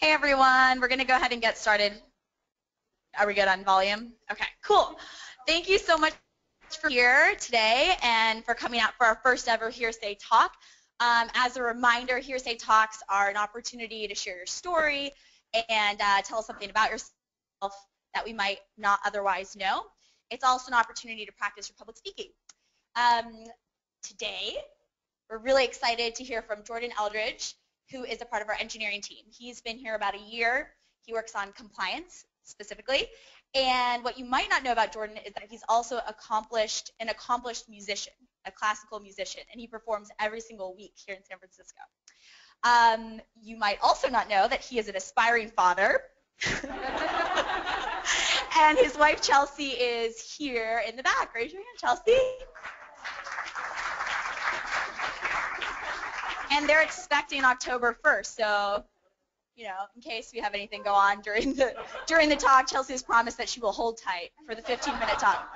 Hey everyone, we're going to go ahead and get started. Are we good on volume? Okay, cool. Thank you so much for here today and for coming out for our first ever Hearsay Talk. As a reminder, Hearsay Talks are an opportunity to share your story and tell us something about yourself that we might not otherwise know. It's also an opportunity to practice your public speaking. Today, we're really excited to hear from Jordan Eldridge, who is a part of our engineering team. He's been here about a year. He works on compliance specifically. And what you might not know about Jordan is that he's also an accomplished musician, a classical musician, and he performs every single week here in San Francisco. You might also not know that he is an aspiring father. And his wife Chelsea is here in the back. Raise your hand, Chelsea. And they're expecting October 1st, so, you know, in case we have anything go on during the talk, Chelsea has promised that she will hold tight for the 15-minute talk.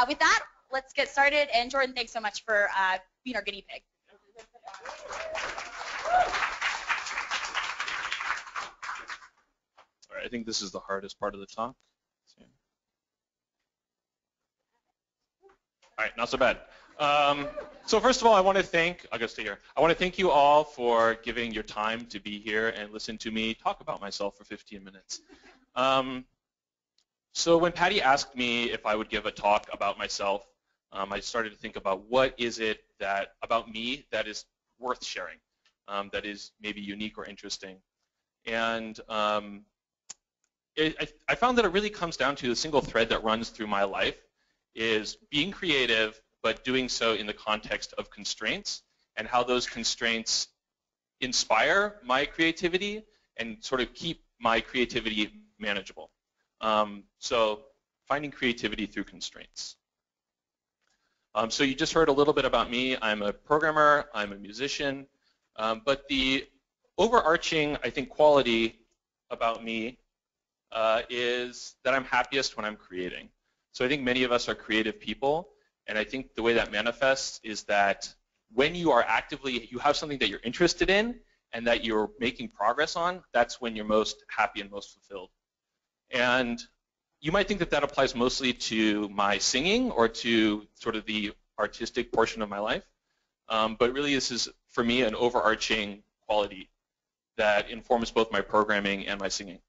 With that, let's get started. And Jordan, thanks so much for being our guinea pig. All right, I think this is the hardest part of the talk. All right, not so bad. So first of all, I want to thank you all for giving your time to be here and listen to me talk about myself for 15 minutes. So when Patty asked me if I would give a talk about myself, I started to think about what is it about me that is worth sharing, that is maybe unique or interesting. And I found that it really comes down to the single thread that runs through my life is being creative, but doing so in the context of constraints and how those constraints inspire my creativity and sort of keep my creativity manageable. So finding creativity through constraints. So you just heard a little bit about me. I'm a programmer, I'm a musician, but the overarching, I think, quality about me is that I'm happiest when I'm creating. So I think many of us are creative people, and I think the way that manifests is that when you have something that you're interested in and that you're making progress on, that's when you're most happy and most fulfilled. And you might think that that applies mostly to my singing or to sort of the artistic portion of my life, but really this is, for me, an overarching quality that informs both my programming and my singing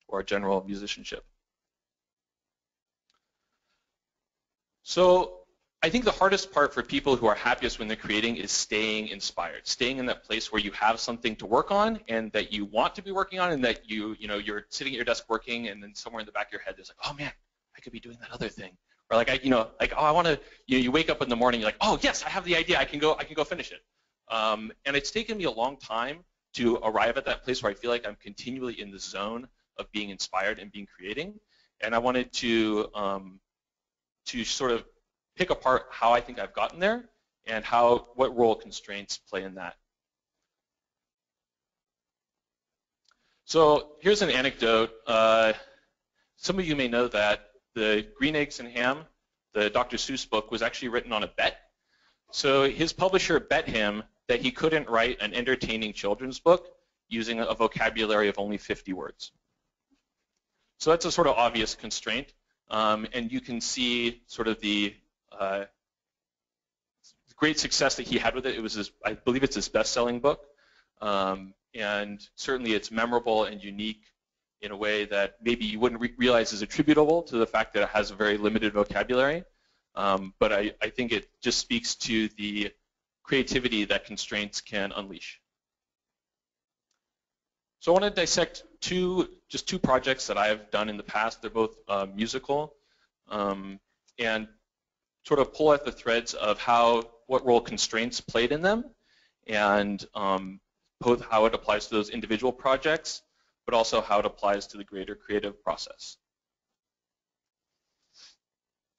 or general musicianship. So I think the hardest part for people who are happiest when they're creating is staying inspired, staying in that place where you have something to work on and that you want to be working on and that you're sitting at your desk working and then somewhere in the back of your head there's like, oh man, I could be doing that other thing. Or like, I want to, you wake up in the morning, you're like, oh yes, I have the idea, I can go finish it. And it's taken me a long time to arrive at that place where I feel like I'm continually in the zone of being inspired and being creating. And I wanted to sort of pick apart how I think I've gotten there and what role constraints play in that. So here's an anecdote. Some of you may know that the Green Eggs and Ham, the Dr. Seuss book, was actually written on a bet. So his publisher bet him that he couldn't write an entertaining children's book using a vocabulary of only 50 words. So that's a sort of obvious constraint. And you can see sort of the great success that he had with it. It was I believe it's his best-selling book, and certainly it's memorable and unique in a way that maybe you wouldn't realize is attributable to the fact that it has a very limited vocabulary. But I think it just speaks to the creativity that constraints can unleash. So I want to dissect just two projects that I've done in the past. They're both musical, and sort of pull at the threads of what role constraints played in them, and both how it applies to those individual projects, but also how it applies to the greater creative process.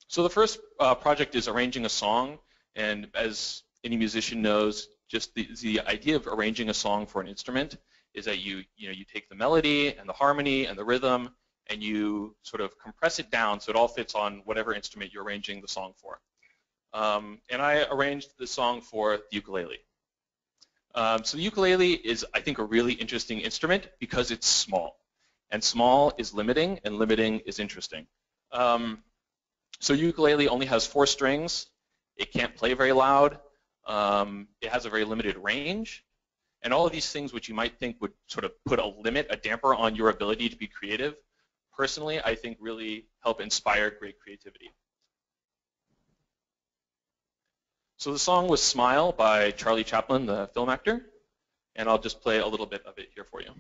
So the first project is arranging a song, and as any musician knows, just the idea of arranging a song for an instrument is that you take the melody and the harmony and the rhythm and you sort of compress it down so it all fits on whatever instrument you're arranging the song for. And I arranged the song for the ukulele. So the ukulele is, I think, a really interesting instrument because it's small. And small is limiting, and limiting is interesting. So ukulele only has 4 strings. It can't play very loud. It has a very limited range. And all of these things which you might think would sort of put a limit, a damper on your ability to be creative, personally, I think really help inspire great creativity. So the song was Smile by Charlie Chaplin, the film actor. And I'll just play a little bit of it here for you.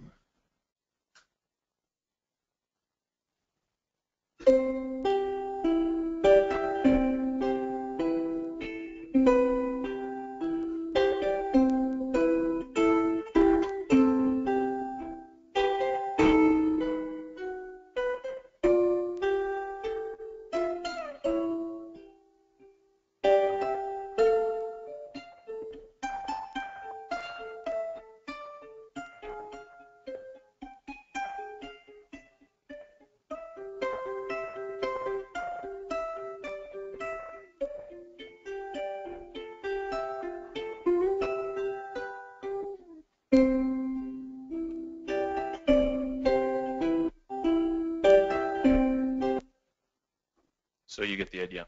So you get the idea.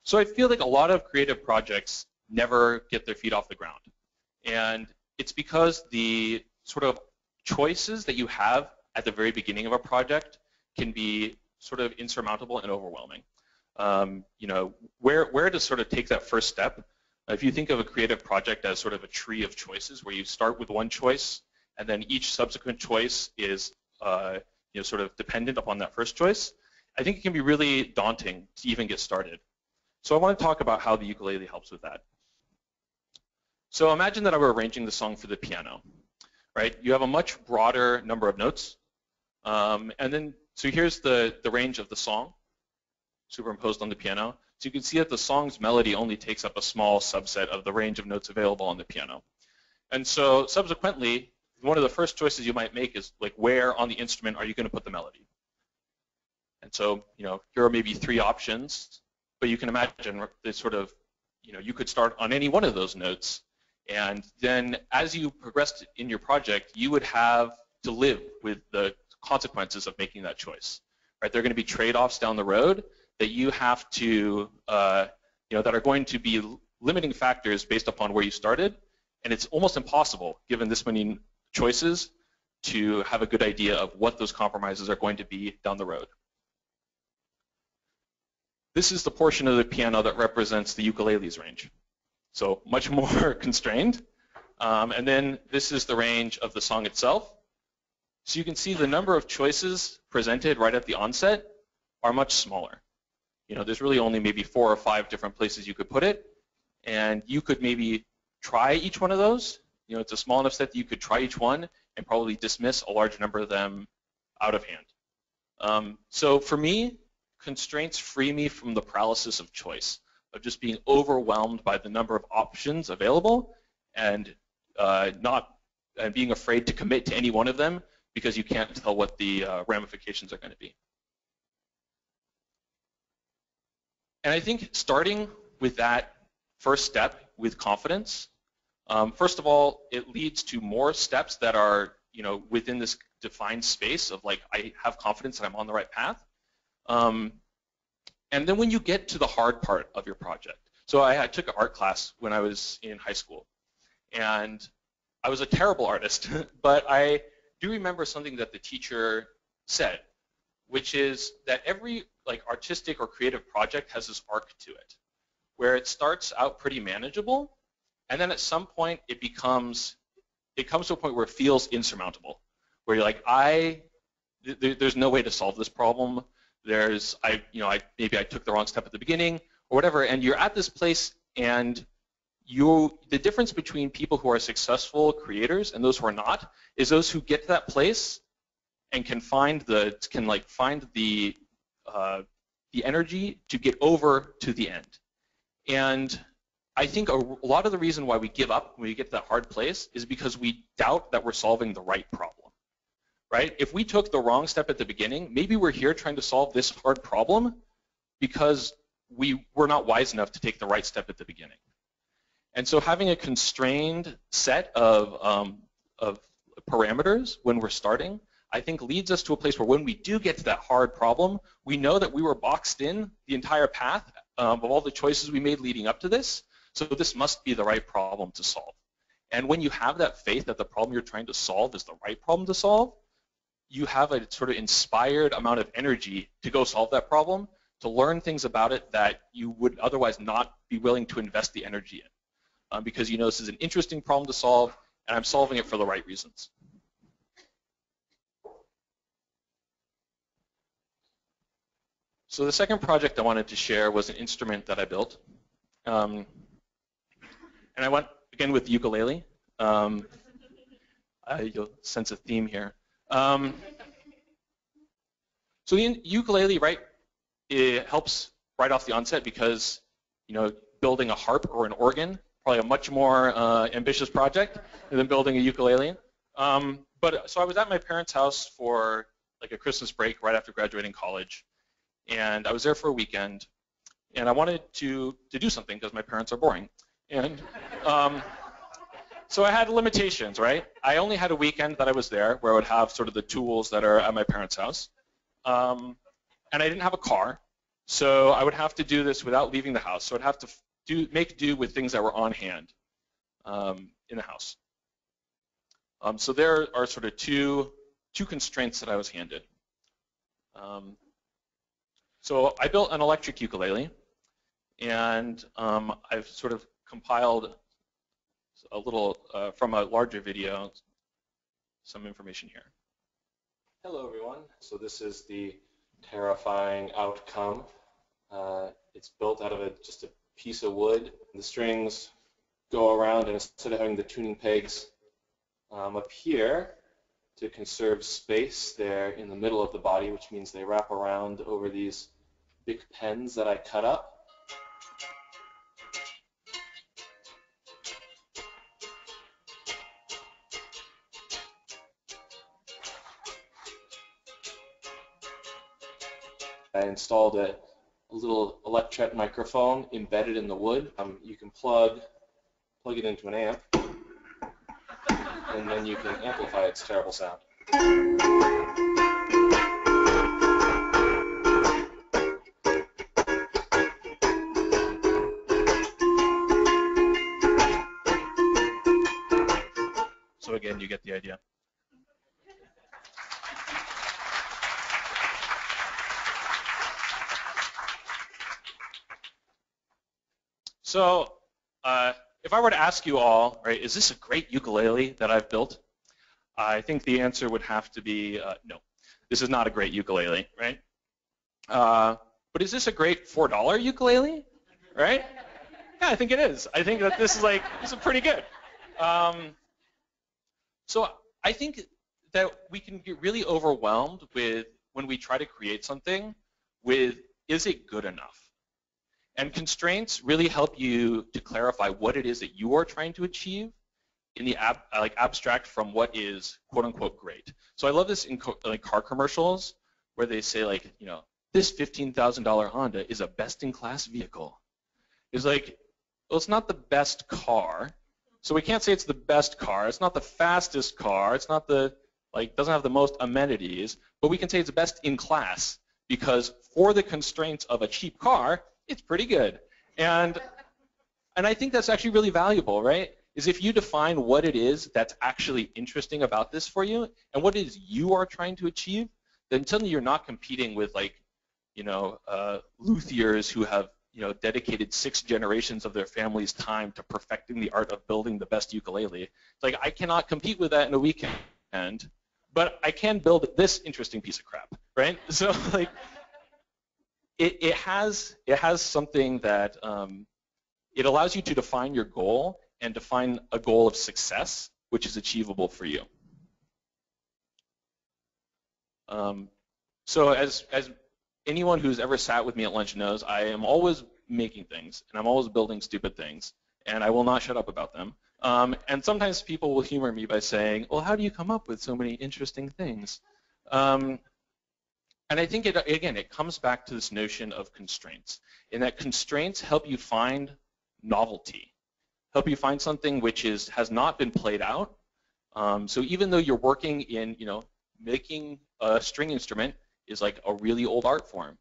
So I feel like a lot of creative projects never get their feet off the ground. And it's because the sort of choices that you have at the very beginning of a project can be sort of insurmountable and overwhelming. You know, where to sort of take that first step. If you think of a creative project as sort of a tree of choices where you start with one choice and then each subsequent choice is you know, sort of dependent upon that first choice, I think it can be really daunting to even get started. So I want to talk about how the ukulele helps with that. So imagine that I were arranging the song for the piano, right? You have a much broader number of notes. And then, so here's the range of the song superimposed on the piano. So you can see that the song's melody only takes up a small subset of the range of notes available on the piano. And so subsequently, one of the first choices you might make is like, where on the instrument are you going to put the melody? And so, you know, here are maybe 3 options, but you can imagine this sort of, you know, you could start on any one of those notes. And then as you progressed in your project, you would have to live with the consequences of making that choice, right? There are going to be trade-offs down the road that you have to, you know, that are going to be limiting factors based upon where you started. And it's almost impossible, given this many choices, to have a good idea of what those compromises are going to be down the road. This is the portion of the piano that represents the ukulele's range. So much more constrained. And then this is the range of the song itself. So you can see the number of choices presented right at the onset are much smaller. You know, there's really only maybe 4 or 5 different places you could put it. And you could maybe try each one of those. You know, it's a small enough set that you could try each one and probably dismiss a large number of them out of hand. So for me, constraints free me from the paralysis of choice, of just being overwhelmed by the number of options available and being afraid to commit to any one of them because you can't tell what the ramifications are going to be. And I think starting with that first step with confidence, first of all, it leads to more steps that are, you know, within this defined space of like, I have confidence that I'm on the right path. And then when you get to the hard part of your project, so I took an art class when I was in high school, and I was a terrible artist, but I do remember something that the teacher said, which is that every like artistic or creative project has this arc to it, where it starts out pretty manageable, and then at some point it comes to a point where it feels insurmountable, where you're like, there's no way to solve this problem. Maybe I took the wrong step at the beginning or whatever, and you're at this place, and the difference between people who are successful creators and those who are not is those who get to that place and can find the energy to get over to the end. And I think a lot of the reason why we give up when we get to that hard place is because we doubt that we're solving the right problem, right? If we took the wrong step at the beginning, maybe we're here trying to solve this hard problem because we were not wise enough to take the right step at the beginning. And so having a constrained set of parameters when we're starting, I think leads us to a place where when we do get to that hard problem, we know that we were boxed in the entire path of all the choices we made leading up to this, so this must be the right problem to solve. And when you have that faith that the problem you're trying to solve is the right problem to solve, you have a sort of inspired amount of energy to go solve that problem, to learn things about it that you would otherwise not be willing to invest the energy in. Because you know this is an interesting problem to solve, and I'm solving it for the right reasons. So the second project I wanted to share was an instrument that I built. And I went, again, with the ukulele. You'll sense a theme here. So the ukulele, right, it helps right off the onset because, you know, building a harp or an organ, probably a much more ambitious project than building a ukulele. So I was at my parents' house for like a Christmas break right after graduating college, and I was there for a weekend, and I wanted to do something because my parents are boring. And so I had limitations, right? I only had a weekend that I was there where I would have sort of the tools that are at my parents' house. And I didn't have a car, so I would have to do this without leaving the house. So I'd have to make do with things that were on hand in the house. So there are sort of two constraints that I was handed. So I built an electric ukulele, and I've sort of compiled a little from a larger video, some information here. Hello everyone. So this is the terrifying outcome. It's built out of just a piece of wood. The strings go around, and instead of having the tuning pegs up here to conserve space, they're in the middle of the body, which means they wrap around over these big pens that I cut up. I installed a little electret microphone embedded in the wood. You can plug it into an amp, and then you can amplify its terrible sound. So again, you get the idea. So if I were to ask you all, right, is this a great ukulele that I've built? I think the answer would have to be no. This is not a great ukulele, right? But is this a great $4 ukulele, right? Yeah, I think it is. I think that this is pretty good. So I think that we can get really overwhelmed with when we try to create something with, is it good enough? And constraints really help you to clarify what it is that you are trying to achieve in the abstract from what is quote unquote great. So I love this in car commercials where they say this $15,000 Honda is a best-in-class vehicle. It's like, well, it's not the best car, so we can't say it's the best car. It's not the fastest car. It's not doesn't have the most amenities, but we can say it's best in class because for the constraints of a cheap car, it's pretty good. And I think that's actually really valuable, right? Is if you define what it is that's actually interesting about this for you and what it is you are trying to achieve, then suddenly you're not competing with luthiers who have dedicated 6 generations of their family's time to perfecting the art of building the best ukulele. It's like I cannot compete with that in a weekend, but I can build this interesting piece of crap, right? So it has something that it allows you to define your goal and define a goal of success, which is achievable for you. So as anyone who's ever sat with me at lunch knows, I am always making things, and I'm always building stupid things, and I will not shut up about them. And sometimes people will humor me by saying, well, how do you come up with so many interesting things? And I think, it comes back to this notion of constraints, in that constraints help you find novelty, help you find something which has not been played out. So even though you're working in, making a string instrument is like a really old art form,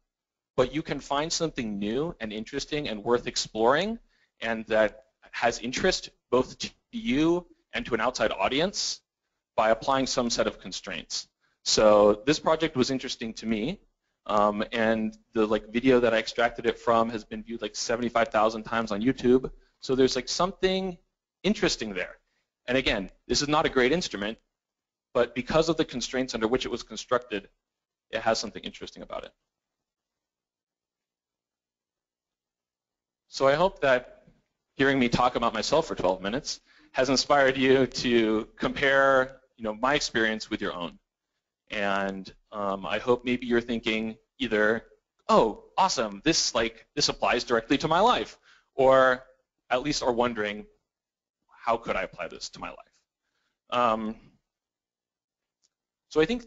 but you can find something new and interesting and worth exploring, and that has interest both to you and to an outside audience by applying some set of constraints. So this project was interesting to me, and the video that I extracted it from has been viewed 75,000 times on YouTube. So there's something interesting there. And again, this is not a great instrument, but because of the constraints under which it was constructed, it has something interesting about it. So I hope that hearing me talk about myself for 12 minutes has inspired you to compare, my experience with your own. And I hope maybe you're thinking either, oh, awesome, this applies directly to my life, or at least are wondering, how could I apply this to my life? So I think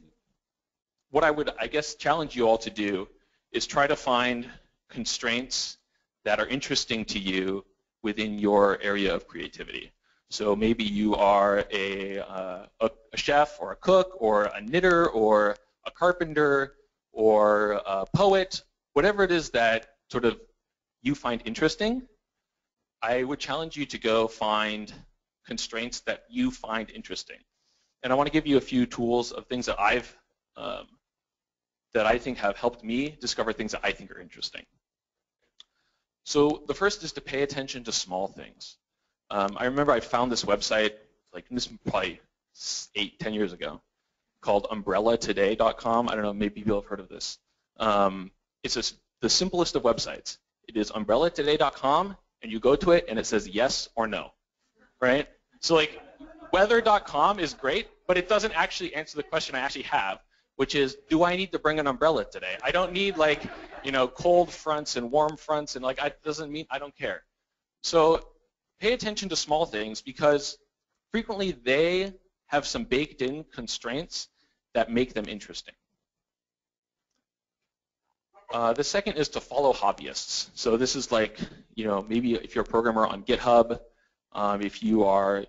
what I would, challenge you all to do is try to find constraints that are interesting to you within your area of creativity. So maybe you are a chef or a cook or a knitter or a carpenter or a poet, whatever it is that sort of you find interesting. I would challenge you to go find constraints that you find interesting. And I want to give you a few tools of things that that I think have helped me discover things that I think are interesting. So the first is to pay attention to small things. I remember I found this website, this was probably 8-10 years ago, called umbrellatoday.com. I don't know, maybe people have heard of this. It's the simplest of websites. It is umbrellatoday.com, and you go to it, and it says yes or no, right? So weather.com is great, but it doesn't actually answer the question I actually have, which is, do I need to bring an umbrella today? I don't need cold fronts and warm fronts, and it doesn't mean I don't care. So pay attention to small things, because frequently they have some baked-in constraints that make them interesting. The second is to follow hobbyists. So this is maybe if you're a programmer on GitHub, if you are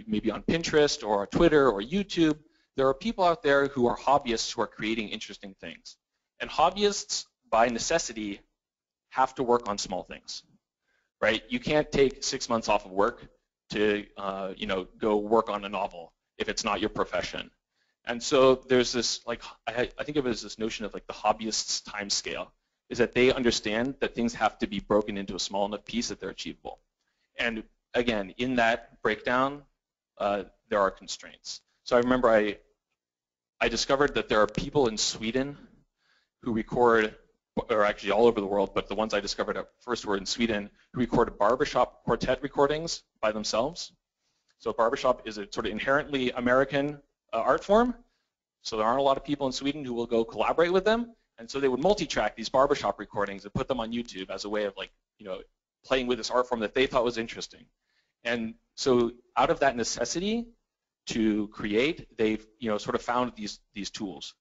maybe on Pinterest or Twitter or YouTube, there are people out there who are hobbyists who are creating interesting things. And hobbyists, by necessity, have to work on small things, right? You can't take 6 months off of work to go work on a novel if it's not your profession. And so there's this, I think of it as this notion of the hobbyist's time scale, is that they understand that things have to be broken into a small enough piece that they're achievable. And again, in that breakdown, there are constraints. So I remember I discovered that there are people in Sweden who record, or actually all over the world, but the ones I discovered at first were in Sweden, who record barbershop quartet recordings by themselves. So barbershop is a sort of inherently American art form, so there aren't a lot of people in Sweden who will go collaborate with them, and so they would multi-track these barbershop recordings and put them on YouTube as a way of playing with this art form that they thought was interesting. And so out of that necessity to create, they've sort of found these tools.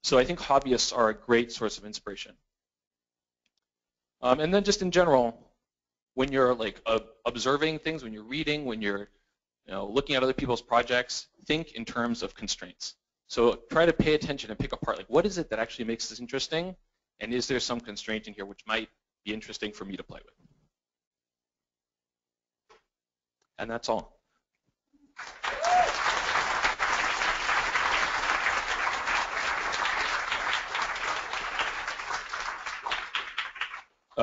So I think hobbyists are a great source of inspiration. And then just in general, when you're observing things, when you're reading, when you're looking at other people's projects, think in terms of constraints. So try to pay attention and pick apart, what is it that actually makes this interesting, and is there some constraint in here which might be interesting for me to play with? And that's all.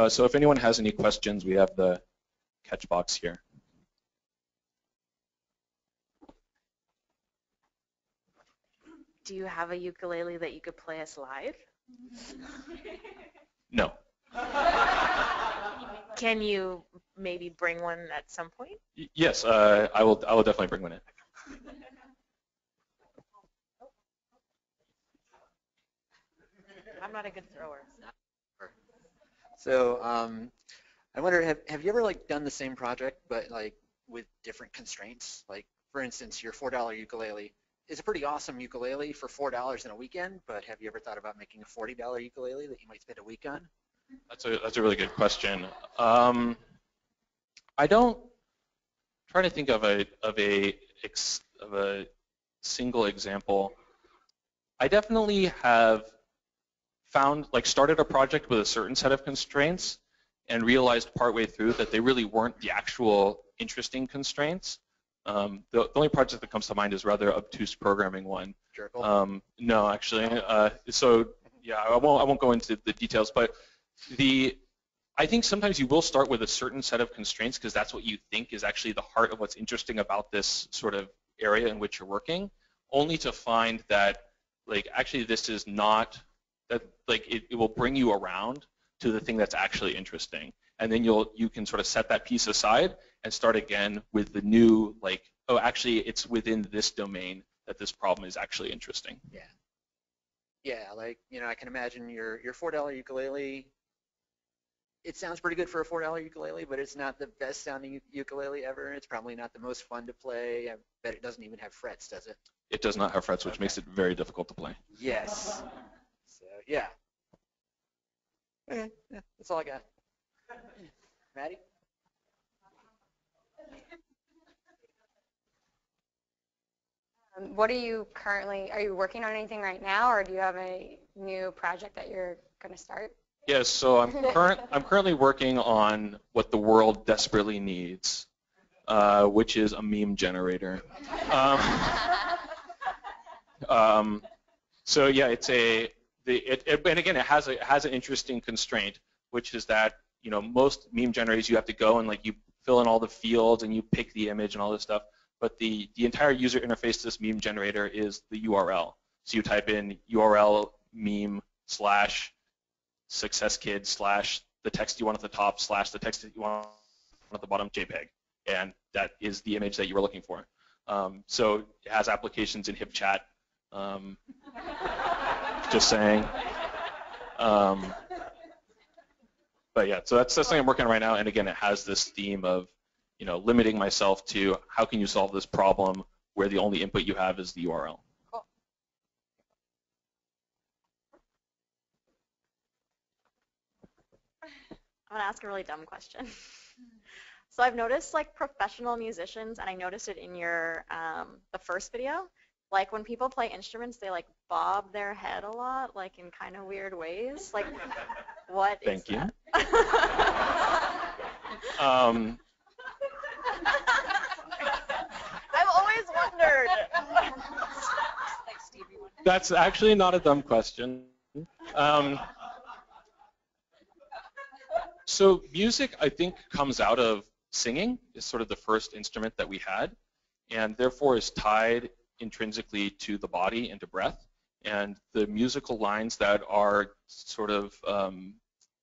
So if anyone has any questions, we have the catch box here. Do you have a ukulele that you could play us live? No. Can you maybe bring one at some point? Yes, I will definitely bring one in. I'm not a good thrower. So I wonder, have you ever done the same project, but with different constraints? Like, for instance, your $4 ukulele is a pretty awesome ukulele for $4 in a weekend, but have you ever thought about making a $40 ukulele that you might spend a week on? That's a really good question. I don't try to think of a single example. I definitely have started a project with a certain set of constraints and realized partway through that they really weren't the actual interesting constraints. The only project that comes to mind is rather obtuse programming one. No, actually. So yeah, I won't go into the details, but I think sometimes you will start with a certain set of constraints because that's what you think is actually the heart of what's interesting about this sort of area in which you're working, only to find that actually this is not that it will bring you around to the thing that's actually interesting, and then you can sort of set that piece aside and start again with the new oh, actually it's within this domain that this problem is actually interesting. Yeah, I can imagine your $4 ukulele. It sounds pretty good for a $4 ukulele, but it's not the best sounding ukulele ever. It's probably not the most fun to play. I bet it doesn't even have frets, does it? It does not have frets, which makes it very difficult to play. Yes. So yeah. Okay, yeah, that's all I got. Maddie? What are you working on anything right now, or do you have a new project that you're going to start? Yes, so I'm currently working on what the world desperately needs, which is a meme generator. So yeah, and again, it has an interesting constraint, which is that most meme generators you have to go and you fill in all the fields and you pick the image and all this stuff. But the entire user interface to this meme generator is the URL. So you type in URL meme / success kid / the text you want at the top / the text that you want at the bottom JPEG, and that is the image that you were looking for. So it has applications in HipChat. Just saying. But yeah, so that's something I'm working on right now, and again, it has this theme of limiting myself to how can you solve this problem where the only input you have is the URL. I'm going to ask a really dumb question. So I've noticed professional musicians, and I noticed it in your the first video, when people play instruments, they bob their head a lot, in kind of weird ways. What is Thank you. That? I've always wondered. That's actually not a dumb question. So music, I think, comes out of singing. Is sort of the first instrument that we had, and therefore is tied intrinsically to the body and to breath. And the musical lines that are sort of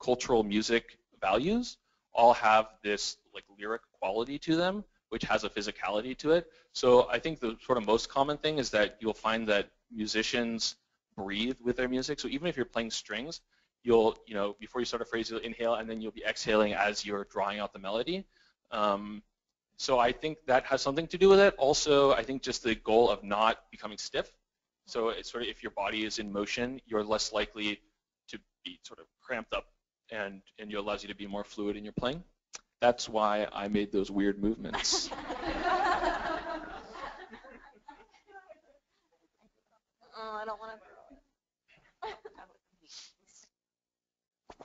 cultural music values all have this lyric quality to them, which has a physicality to it. So I think the sort of most common thing is that you'll find that musicians breathe with their music. So even if you're playing strings, you'll, before you start a phrase, you'll inhale, and then you'll be exhaling as you're drawing out the melody. So I think that has something to do with it. Also, I think just the goal of not becoming stiff. So it's sort of, if your body is in motion, you're less likely to be sort of cramped up, and it allows you to be more fluid in your playing. That's why I made those weird movements. Oh, I don't want to throw it.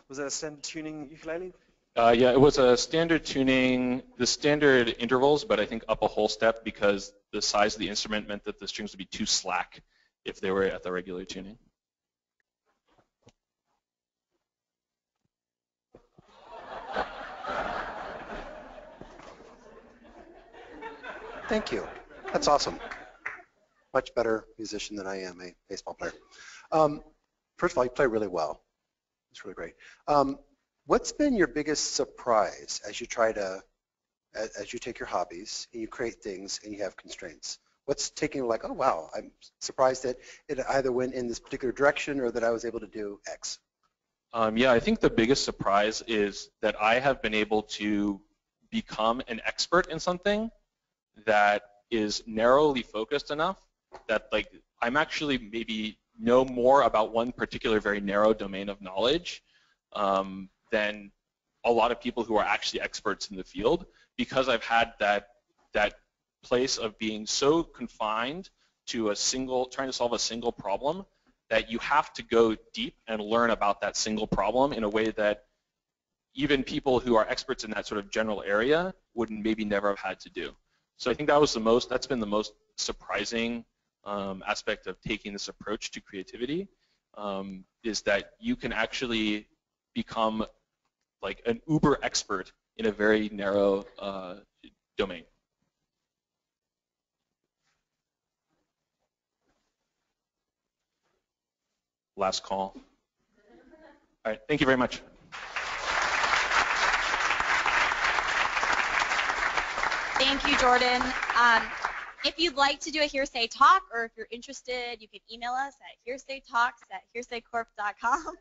Was that a standard tuning ukulele? Yeah, it was a standard tuning, the standard intervals, but I think up a whole step because the size of the instrument meant that the strings would be too slack if they were at the regular tuning. Thank you. That's awesome. Much better musician than I am, a baseball player. First of all, you play really well. It's really great. What's been your biggest surprise as you as you take your hobbies and you create things and you have constraints? What's taking you oh wow, I'm surprised that it either went in this particular direction or that I was able to do X? Yeah, I think the biggest surprise is that I have been able to become an expert in something that is narrowly focused enough that like I'm actually maybe know more about one particular very narrow domain of knowledge than a lot of people who are actually experts in the field, because I've had that place of being so confined to trying to solve a single problem, that you have to go deep and learn about that single problem in a way that even people who are experts in that sort of general area would maybe never have had to do. So I think that's been the most surprising aspect of taking this approach to creativity, is that you can actually become like an uber expert in a very narrow domain. Last call. All right, thank you very much. Thank you, Jordan. If you'd like to do a Hearsay Talk, or if you're interested, you can email us at hearsaytalks@hearsaycorp.com. Sound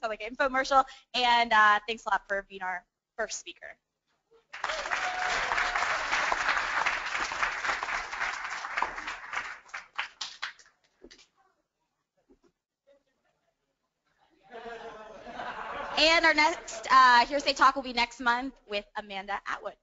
like an infomercial. And thanks a lot for being our first speaker. And our next Hearsay Talk will be next month with Amanda Atwood.